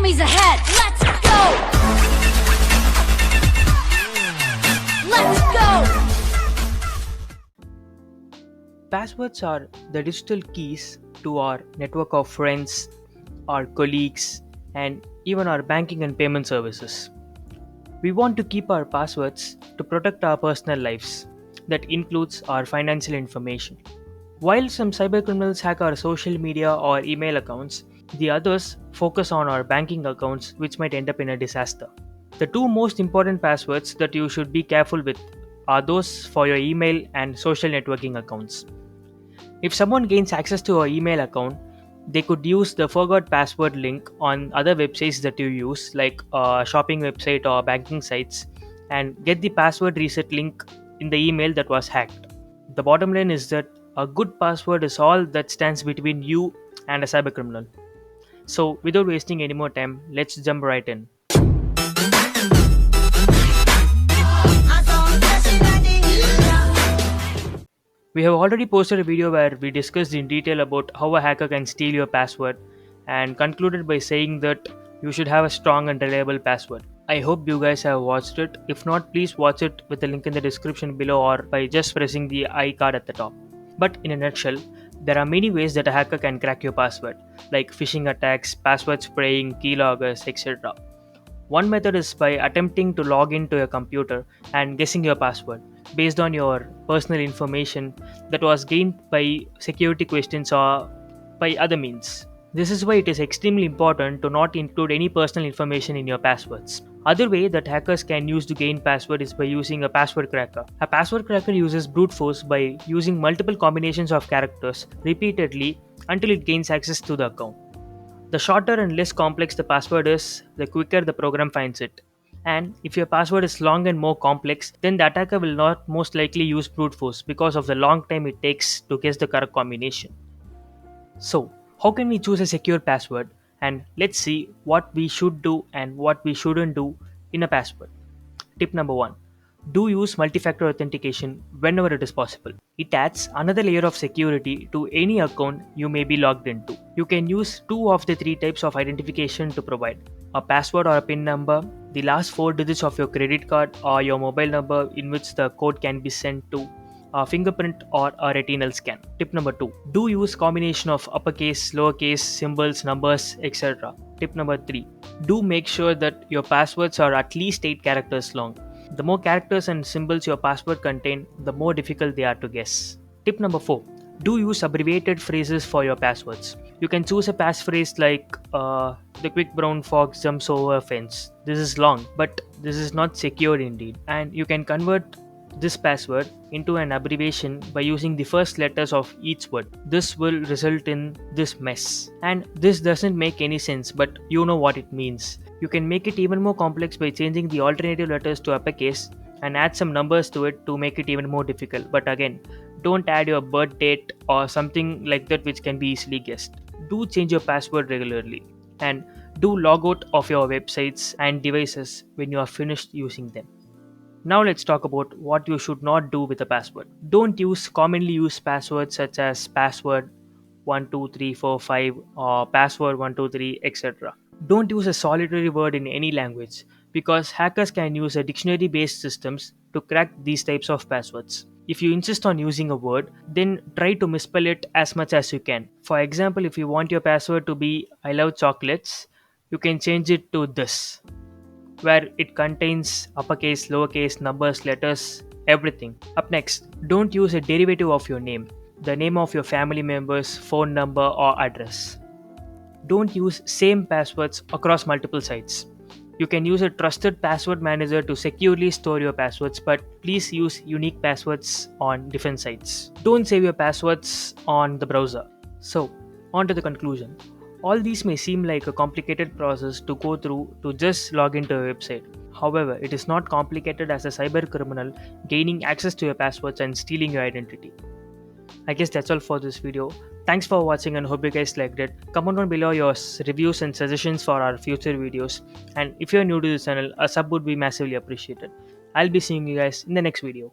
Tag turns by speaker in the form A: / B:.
A: Enemies ahead! Let's go! Let's go!
B: Passwords are the digital keys to our network of friends, our colleagues, and even our banking and payment services. We want to keep our passwords to protect our personal lives. That includes our financial information. While some cybercriminals hack our social media or email accounts, the others focus on our banking accounts, which might end up in a disaster. The two most important passwords that you should be careful with are those for your email and social networking accounts. If someone gains access to your email account, they could use the forgot password link on other websites that you use, like a shopping website or banking sites, and get the password reset link in the email that was hacked. The bottom line is that a good password is all that stands between you and a cybercriminal. So, without wasting any more time, let's jump right in. We have already posted a video where we discussed in detail about how a hacker can steal your password and concluded by saying that you should have a strong and reliable password. I hope you guys have watched it. If not, please watch it with the link in the description below or by just pressing the I card at the top. But in a nutshell, there are many ways that a hacker can crack your password, like phishing attacks, password spraying, keyloggers, etc. One method is by attempting to log into your computer and guessing your password based on your personal information that was gained by security questions or by other means. This is why it is extremely important to not include any personal information in your passwords. Other way that hackers can use to gain password is by using a password cracker. A password cracker uses brute force by using multiple combinations of characters repeatedly until it gains access to the account. The shorter and less complex the password is, the quicker the program finds it. And if your password is long and more complex, then the attacker will not most likely use brute force because of the long time it takes to guess the correct combination. So, how can we choose a secure password? And let's see what we should do and what we shouldn't do in a password. Tip number 1. Do use multi-factor authentication whenever it is possible. It adds another layer of security to any account you may be logged into. You can use two of the three types of identification to provide a password or a PIN number, the last four digits of your credit card or your mobile number in which the code can be sent to, a fingerprint or a retinal scan. Tip number 2. Do use combination of uppercase, lowercase, symbols, numbers, etc. Tip number 3. Do make sure that your passwords are at least 8 characters long. The more characters and symbols your password contain, the more difficult they are to guess. Tip number 4. Do use abbreviated phrases for your passwords. You can choose a passphrase like the quick brown fox jumps over a fence. This is long, but this is not secure indeed. And you can convert this password into an abbreviation by using the first letters of each word. This will result in this mess. And this doesn't make any sense, but you know what it means. You can make it even more complex by changing the alternative letters to uppercase and add some numbers to it to make it even more difficult. But again, don't add your birth date or something like that which can be easily guessed. Do change your password regularly and do log out of your websites and devices when you are finished using them. Now let's talk about what you should not do with a password. Don't use commonly used passwords such as password 12345 or password 123 etc. Don't use a solitary word in any language because hackers can use a dictionary based systems to crack these types of passwords. If you insist on using a word, then try to misspell it as much as you can. For example, if you want your password to be I love chocolates, you can change it to this, where it contains uppercase, lowercase, numbers, letters, everything. Up next, don't use a derivative of your name, the name of your family members, phone number, or address. Don't use same passwords across multiple sites. You can use a trusted password manager to securely store your passwords, but please use unique passwords on different sites. Don't save your passwords on the browser. So, on to the conclusion. All these may seem like a complicated process to go through to just log into a website. However, it is not complicated as a cyber criminal gaining access to your passwords and stealing your identity. I guess that's all for this video. Thanks for watching and hope you guys liked it. Comment down below your reviews and suggestions for our future videos. And if you're new to this channel, a sub would be massively appreciated. I'll be seeing you guys in the next video.